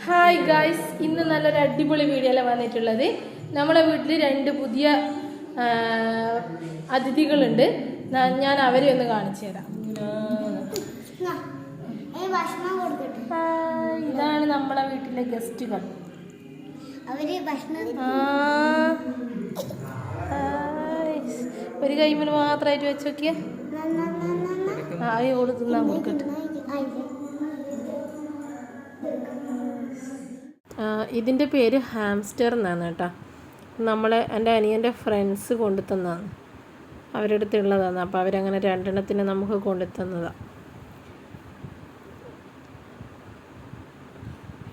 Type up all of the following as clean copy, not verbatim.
Hi guys, ഇന്ന് നല്ലൊരു അടിപൊളി വീഡിയോയിലാണ് വന്നിട്ടുള്ളത്. നമ്മുടെ വീട്ടിൽ 2 പുതിയ അതിഥികളുണ്ട്. ഞാൻ അവരെ ഒന്ന് കാണിച്ചു തരാം. ഇതാണ് നമ്മളെ വീട്ടിലെ ഗസ്റ്റുകൾ. ഒരു കൈമൽ മാത്രമായിട്ട് വെച്ച് നോക്കിയേ. ഓട് തിന്നാൻ കൊടുക്കട്ടെ. ഇതിൻ്റെ പേര് ഹാംസ്റ്റർ എന്നാണ് കേട്ടോ. എൻ്റെ അനിയൻ്റെ ഫ്രണ്ട്സ് കൊണ്ടു തന്നതാണ്, അവരുടെ അടുത്തുള്ളതാണ്. അപ്പോൾ അവരങ്ങനെ 2 എണ്ണത്തിന് നമുക്ക് കൊണ്ടു തന്നതാണ്.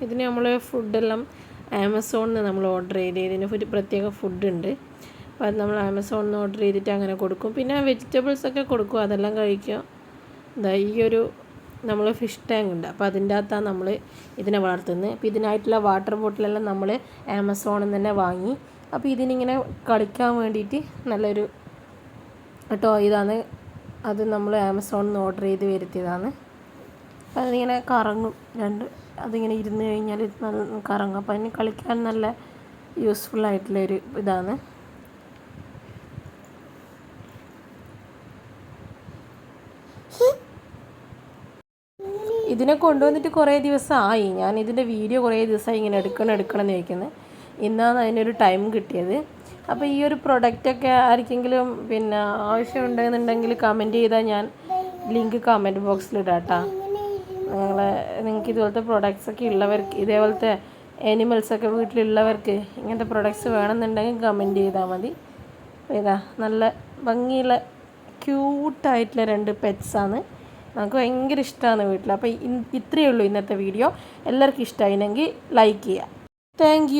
ഇതിന് നമ്മൾ ഫുഡെല്ലാം ആമസോണിൽ നിന്ന് നമ്മൾ ഓർഡർ ചെയ്ത്, ഇതിന് ഒരു പ്രത്യേക ഫുഡുണ്ട്. അപ്പോൾ അത് നമ്മൾ ആമസോണിൽ നിന്ന് ഓർഡർ ചെയ്തിട്ട് അങ്ങനെ കൊടുക്കും. പിന്നെ വെജിറ്റബിൾസൊക്കെ കൊടുക്കും, അതെല്ലാം കഴിക്കും. ഈ ഒരു നമ്മൾ ഫിഷ് ടാങ്ക് ഉണ്ട്, അപ്പോൾ അതിൻ്റെ അകത്താണ് നമ്മൾ ഇതിനെ വളർത്തുന്നത്. അപ്പോൾ ഇതിനായിട്ടുള്ള വാട്ടർ ബോട്ടിലെല്ലാം നമ്മൾ ആമസോണിൽ നിന്ന് തന്നെ വാങ്ങി. അപ്പോൾ ഇതിനിങ്ങനെ കളിക്കാൻ വേണ്ടിയിട്ട് നല്ലൊരു ഇതാണ്. അത് നമ്മൾ ആമസോണിൽ നിന്ന് ഓർഡർ ചെയ്ത് വരുത്തിയതാണ്. അപ്പോൾ അതിങ്ങനെ കറങ്ങും, അതിങ്ങനെ ഇരുന്ന് കഴിഞ്ഞാൽ നല്ല കറങ്ങും. അപ്പോൾ അതിന് കളിക്കാൻ നല്ല യൂസ്ഫുള്ളായിട്ടുള്ളൊരു ഇതാണ്. ഇതിനെ കൊണ്ടുവന്നിട്ട് കുറേ ദിവസമായി. ഞാൻ ഇതിൻ്റെ വീഡിയോ കുറേ ദിവസമായി ഇങ്ങനെ എടുക്കണം എന്ന് ചോദിക്കുന്നത്. ഇന്നാണ് അതിനൊരു ടൈം കിട്ടിയത്. അപ്പോൾ ഈ ഒരു പ്രൊഡക്റ്റൊക്കെ ആർക്കെങ്കിലും ആവശ്യമുണ്ടെന്നുണ്ടെങ്കിൽ കമൻറ്റ് ചെയ്താൽ ഞാൻ ലിങ്ക് കമൻറ്റ് ബോക്സിലിടാം കേട്ടോ. നിങ്ങൾക്ക് ഇതുപോലത്തെ പ്രൊഡക്ട്സൊക്കെ ഉള്ളവർക്ക്, ഇതേപോലത്തെ ആനിമൽസൊക്കെ വീട്ടിലുള്ളവർക്ക് ഇങ്ങനത്തെ പ്രൊഡക്ട്സ് വേണമെന്നുണ്ടെങ്കിൽ കമൻറ്റ് ചെയ്താൽ മതി. ഇതാ നല്ല ഭംഗിയുള്ള ക്യൂട്ടായിട്ടുള്ള 2 പെറ്റ്സാണ്. നമുക്ക് ഭയങ്കര ഇഷ്ടമാണ് വീട്ടിൽ. അപ്പോൾ ഇത്രയേ ഉള്ളൂ ഇന്നത്തെ വീഡിയോ. എല്ലാവർക്കും ഇഷ്ടമായിരുന്നെങ്കിൽ ലൈക്ക് ചെയ്യുക. Thank you.